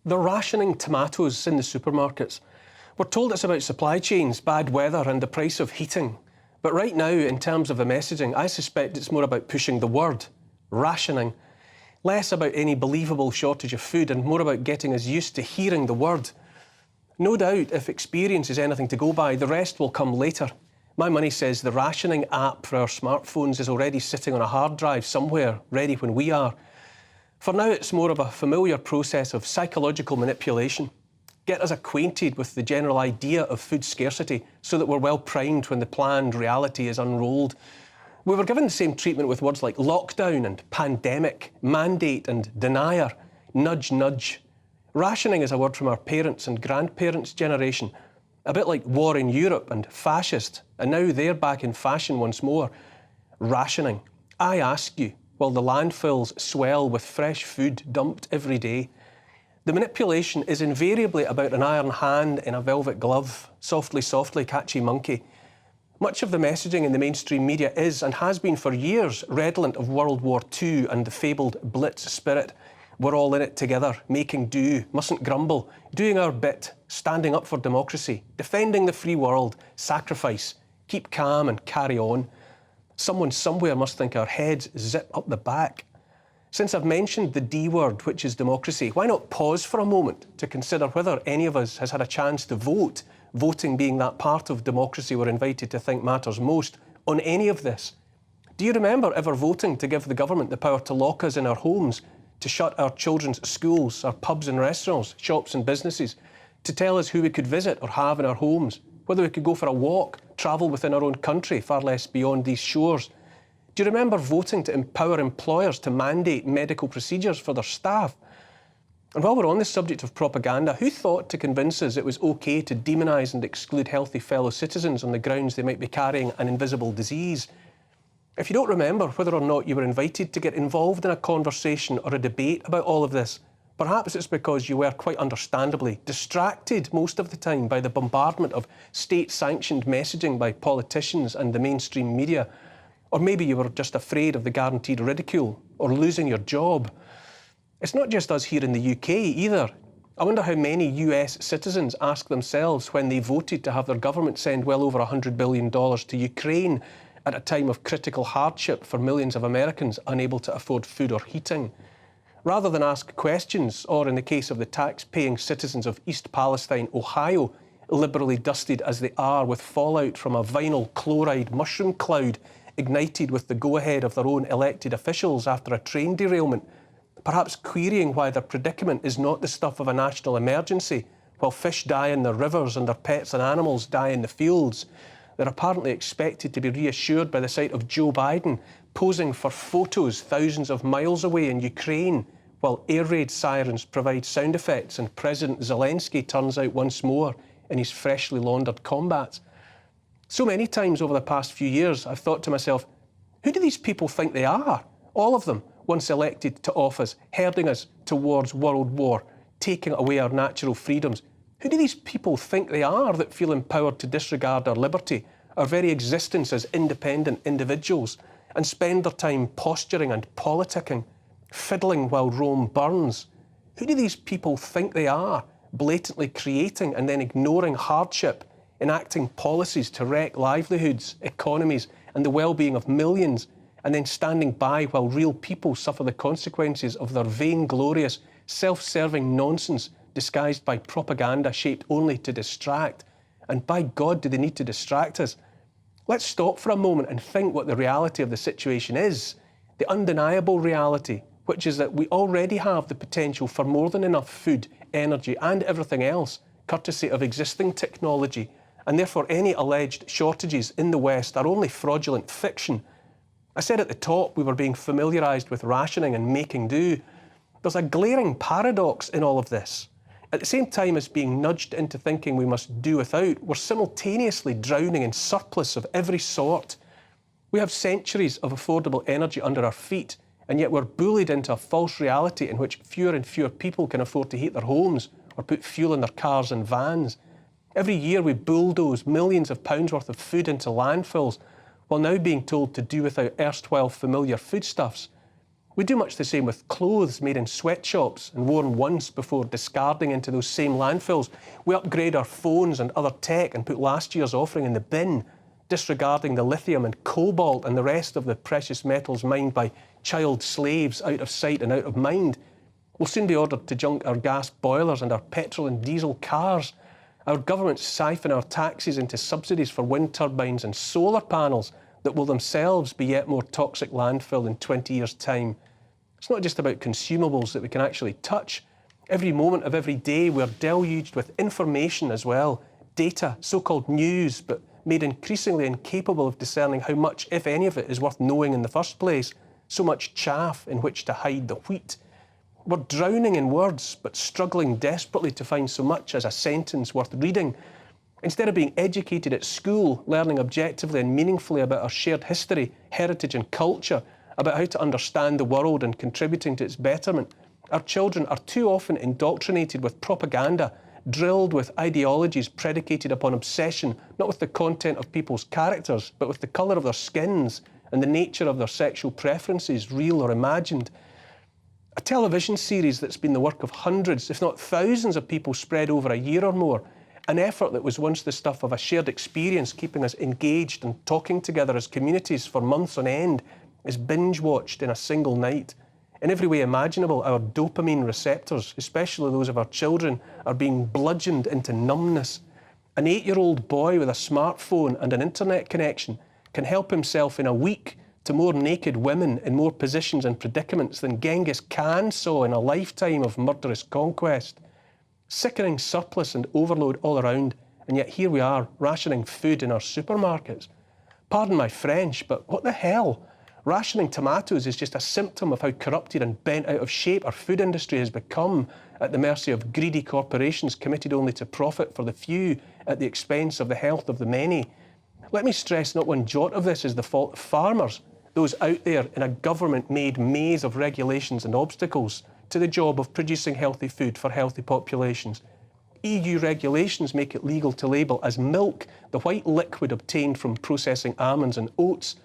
They're rationing tomatoes in the supermarkets. We're told it's about supply chains, bad weather and the price of heating. But right now, in terms of the messaging, I suspect it's more about pushing the word, rationing. Less about any believable shortage of food and more about getting us used to hearing the word. No doubt, if experience is anything to go by, the rest will come later. My money says the rationing app for our smartphones is already sitting on a hard drive somewhere, ready when we are. For now, it's more of a familiar process of psychological manipulation. Get us acquainted with the general idea of food scarcity so that we're well primed when the planned reality is unrolled. We were given the same treatment with words like lockdown and pandemic, mandate and denier, nudge, nudge. Rationing is a word from our parents' and grandparents' generation, a bit like war in Europe and fascist, and now they're back in fashion once more. Rationing. I ask you, while the landfills swell with fresh food dumped every day. The manipulation is invariably about an iron hand in a velvet glove, softly, softly, catchy monkey. Much of the messaging in the mainstream media is, and has been for years, redolent of World War II and the fabled Blitz spirit. We're all in it together, making do, mustn't grumble, doing our bit, standing up for democracy, defending the free world, sacrifice, keep calm and carry on. Someone somewhere must think our heads zip up the back. Since I've mentioned the D word, which is democracy, why not pause for a moment to consider whether any of us has had a chance to vote, voting being that part of democracy we're invited to think matters most, on any of this? Do you remember ever voting to give the government the power to lock us in our homes, to shut our children's schools, our pubs and restaurants, shops and businesses, to tell us who we could visit or have in our homes, whether we could go for a walk, travel within our own country, far less beyond these shores? Do you remember voting to empower employers to mandate medical procedures for their staff? And while we're on the subject of propaganda, who thought to convince us it was OK to demonise and exclude healthy fellow citizens on the grounds they might be carrying an invisible disease? If you don't remember whether or not you were invited to get involved in a conversation or a debate about all of this, perhaps it's because you were, quite understandably, distracted most of the time by the bombardment of state-sanctioned messaging by politicians and the mainstream media. Or maybe you were just afraid of the guaranteed ridicule or losing your job. It's not just us here in the UK either. I wonder how many US citizens ask themselves when they voted to have their government send well over $100 billion to Ukraine at a time of critical hardship for millions of Americans unable to afford food or heating. Rather than ask questions, or in the case of the tax-paying citizens of East Palestine, Ohio, liberally dusted as they are with fallout from a vinyl chloride mushroom cloud ignited with the go-ahead of their own elected officials after a train derailment, perhaps querying why their predicament is not the stuff of a national emergency, while fish die in their rivers and their pets and animals die in the fields. They're apparently expected to be reassured by the sight of Joe Biden posing for photos thousands of miles away in Ukraine, while air raid sirens provide sound effects and President Zelensky turns out once more in his freshly laundered combats. So many times over the past few years, I've thought to myself, who do these people think they are? All of them, once elected to office, herding us towards world war, taking away our natural freedoms. Who do these people think they are that feel empowered to disregard our liberty, our very existence as independent individuals, and spend their time posturing and politicking, fiddling while Rome burns? Who do these people think they are, blatantly creating and then ignoring hardship, enacting policies to wreck livelihoods, economies and the well-being of millions, and then standing by while real people suffer the consequences of their vainglorious, self-serving nonsense disguised by propaganda shaped only to distract? And by God, do they need to distract us? Let's stop for a moment and think what the reality of the situation is. The undeniable reality, which is that we already have the potential for more than enough food, energy and everything else, courtesy of existing technology, and therefore any alleged shortages in the West are only fraudulent fiction. I said at the top we were being familiarised with rationing and making do. There's a glaring paradox in all of this. At the same time as being nudged into thinking we must do without, we're simultaneously drowning in surplus of every sort. We have centuries of affordable energy under our feet, and yet we're bullied into a false reality in which fewer and fewer people can afford to heat their homes or put fuel in their cars and vans. Every year we bulldoze millions of pounds worth of food into landfills, while now being told to do without erstwhile familiar foodstuffs. We do much the same with clothes made in sweatshops and worn once before discarding into those same landfills. We upgrade our phones and other tech and put last year's offering in the bin, disregarding the lithium and cobalt and the rest of the precious metals mined by child slaves out of sight and out of mind. We'll soon be ordered to junk our gas boilers and our petrol and diesel cars. Our governments siphon our taxes into subsidies for wind turbines and solar panels that will themselves be yet more toxic landfill in 20 years' time. It's not just about consumables that we can actually touch. Every moment of every day we're deluged with information as well, data, so-called news, but made increasingly incapable of discerning how much, if any of it, is worth knowing in the first place. So much chaff in which to hide the wheat. We're drowning in words, but struggling desperately to find so much as a sentence worth reading. Instead of being educated at school, learning objectively and meaningfully about our shared history, heritage and culture, about how to understand the world and contributing to its betterment, our children are too often indoctrinated with propaganda, drilled with ideologies predicated upon obsession, not with the content of people's characters, but with the colour of their skins and the nature of their sexual preferences, real or imagined. A television series that's been the work of hundreds, if not thousands of people spread over a year or more, an effort that was once the stuff of a shared experience, keeping us engaged and talking together as communities for months on end, is binge-watched in a single night. In every way imaginable, our dopamine receptors, especially those of our children, are being bludgeoned into numbness. An 8-year-old boy with a smartphone and an internet connection can help himself in a week to more naked women in more positions and predicaments than Genghis Khan saw in a lifetime of murderous conquest. Sickening surplus and overload all around, and yet here we are, rationing food in our supermarkets. Pardon my French, but what the hell? Rationing tomatoes is just a symptom of how corrupted and bent out of shape our food industry has become, at the mercy of greedy corporations committed only to profit for the few at the expense of the health of the many. Let me stress not one jot of this is the fault of farmers, those out there in a government-made maze of regulations and obstacles to the job of producing healthy food for healthy populations. EU regulations make it legal to label as milk the white liquid obtained from processing almonds and oats.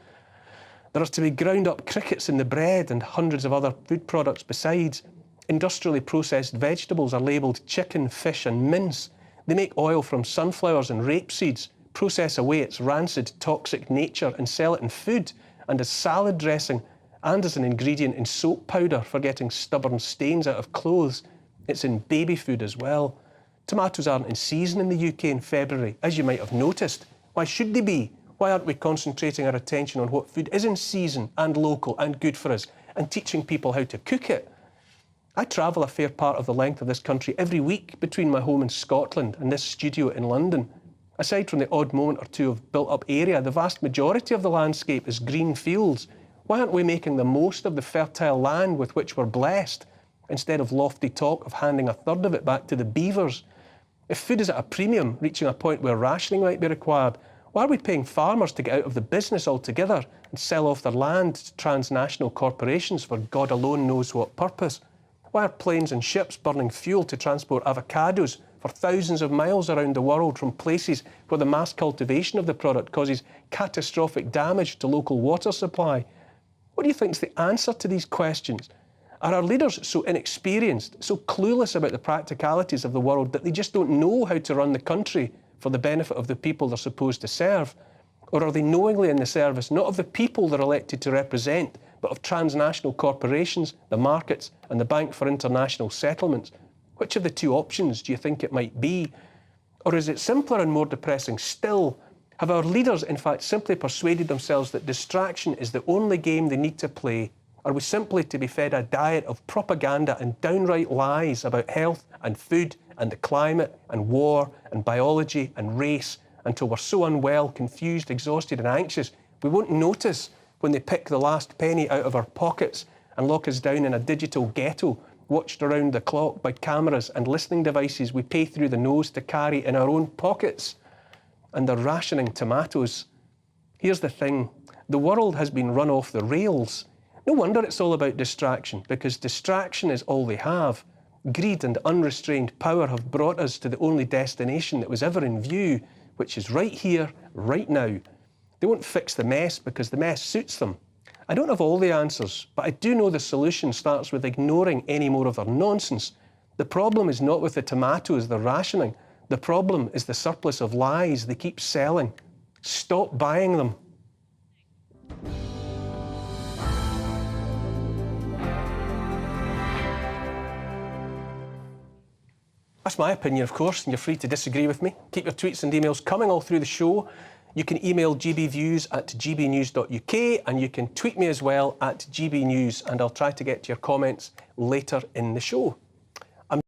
There are to be ground-up crickets in the bread and hundreds of other food products besides. Industrially processed vegetables are labelled chicken, fish and mince. They make oil from sunflowers and rapeseeds, process away its rancid, toxic nature and sell it in food and as salad dressing and as an ingredient in soap powder for getting stubborn stains out of clothes. It's in baby food as well. Tomatoes aren't in season in the UK in February, as you might have noticed. Why should they be? Why aren't we concentrating our attention on what food is in season and local and good for us and teaching people how to cook it? I travel a fair part of the length of this country every week between my home in Scotland and this studio in London. Aside from the odd moment or two of built-up area, the vast majority of the landscape is green fields. Why aren't we making the most of the fertile land with which we're blessed, instead of lofty talk of handing a third of it back to the beavers? If food is at a premium, reaching a point where rationing might be required, why are we paying farmers to get out of the business altogether and sell off their land to transnational corporations for God alone knows what purpose? Why are planes and ships burning fuel to transport avocados for thousands of miles around the world from places where the mass cultivation of the product causes catastrophic damage to local water supply? What do you think is the answer to these questions? Are our leaders so inexperienced, so clueless about the practicalities of the world that they just don't know how to run the country for the benefit of the people they're supposed to serve? Or are they knowingly in the service not of the people they're elected to represent, but of transnational corporations, the markets and the Bank for International Settlements? Which of the two options do you think it might be? Or is it simpler and more depressing still? Have our leaders in fact simply persuaded themselves that distraction is the only game they need to play? Are we simply to be fed a diet of propaganda and downright lies about health and food and the climate and war and biology and race until we're so unwell, confused, exhausted and anxious we won't notice when they pick the last penny out of our pockets and lock us down in a digital ghetto, watched around the clock by cameras and listening devices we pay through the nose to carry in our own pockets? And they're rationing tomatoes. Here's the thing, the world has been run off the rails. No wonder it's all about distraction, because distraction is all they have. Greed and unrestrained power have brought us to the only destination that was ever in view, which is right here, right now. They won't fix the mess because the mess suits them. I don't have all the answers, but I do know the solution starts with ignoring any more of their nonsense. The problem is not with the tomatoes they're rationing. The problem is the surplus of lies they keep selling. Stop buying them. That's my opinion, of course, and you're free to disagree with me. Keep your tweets and emails coming all through the show. You can email gbviews@gbnews.uk, and you can tweet me as well at gbnews, and I'll try to get to your comments later in the show.